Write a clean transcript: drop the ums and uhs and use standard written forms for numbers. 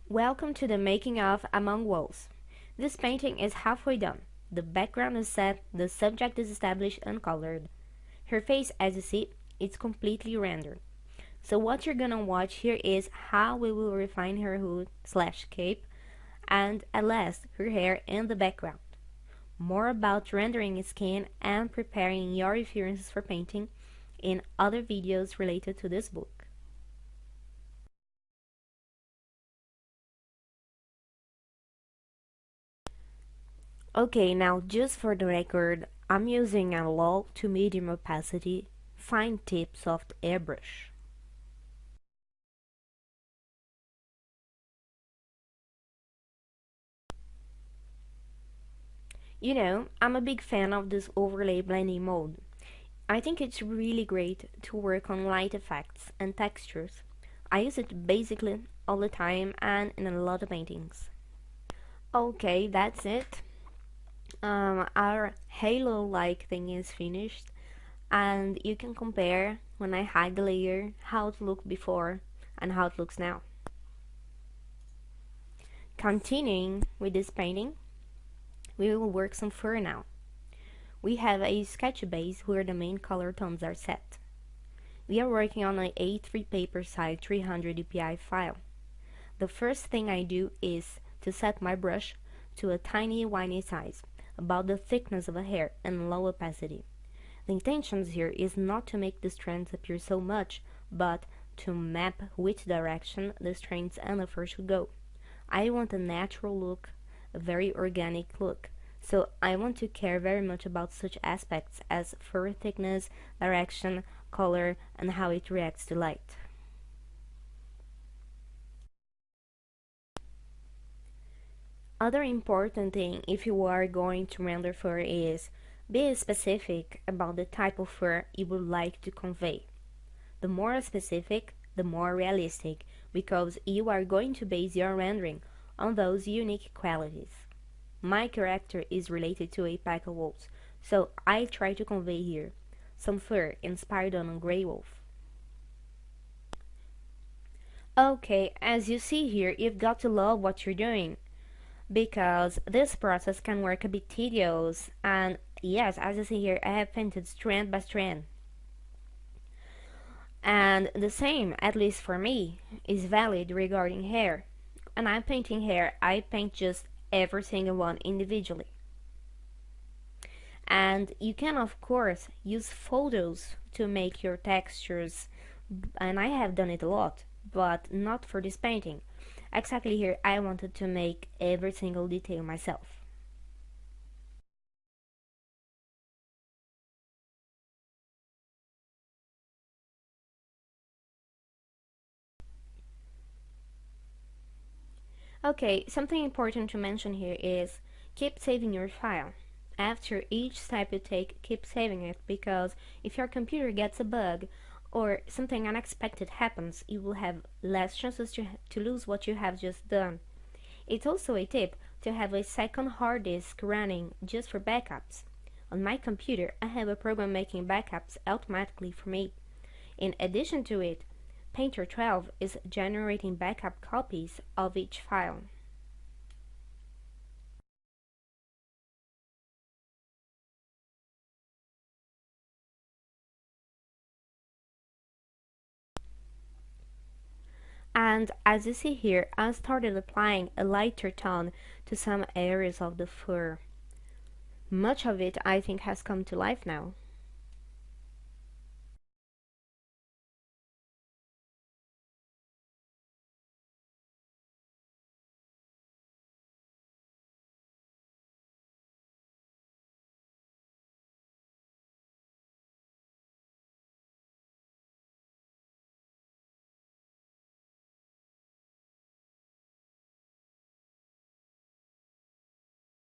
Welcome to the making of Among Wolves. This painting is halfway done. The background is set, the subject is established and colored. Her face, as you see, it's completely rendered. So what you're gonna watch here is how we will refine her hood slash cape and at last her hair in the background. More about rendering skin and preparing your references for painting in other videos related to this book. Okay, now just for the record, I'm using a low to medium opacity fine tip soft airbrush. You know, I'm a big fan of this overlay blending mode. I think it's really great to work on light effects and textures. I use it basically all the time and in a lot of paintings. Okay, that's it. Our halo-like thing is finished, and you can compare when I hide the layer how it looked before and how it looks now. Continuing with this painting, we will work some fur now. We have a sketch base where the main color tones are set. We are working on an A3 paper size 300 dpi file. The first thing I do is to set my brush to a tiny whiny size, about the thickness of a hair and low opacity. The intention here is not to make the strands appear so much, but to map which direction the strands and the fur should go. I want a natural look, a very organic look, so I want to care very much about such aspects as fur thickness, direction, color, and how it reacts to light. Other important thing if you are going to render fur is be specific about the type of fur you would like to convey. The more specific, the more realistic, because you are going to base your rendering on those unique qualities. My character is related to a pack of wolves, so I try to convey here some fur inspired on a grey wolf. Okay, as you see here, you've got to love what you're doing, because this process can work a bit tedious, and yes, as you see here, I have painted strand by strand. And the same, at least for me, is valid regarding hair. And I'm painting hair, I paint just every single one individually. And you can of course use photos to make your textures, and I have done it a lot, but not for this painting. Exactly here I wanted to make every single detail myself. Okay, something important to mention here is keep saving your file. After each step you take, keep saving it, because if your computer gets a bug or something unexpected happens, you will have less chances to lose what you have just done. It's also a tip to have a second hard disk running just for backups. On my computer, I have a program making backups automatically for me. In addition to it, Painter 12 is generating backup copies of each file. And as you see here, I started applying a lighter tone to some areas of the fur. Much of it I think has come to life now.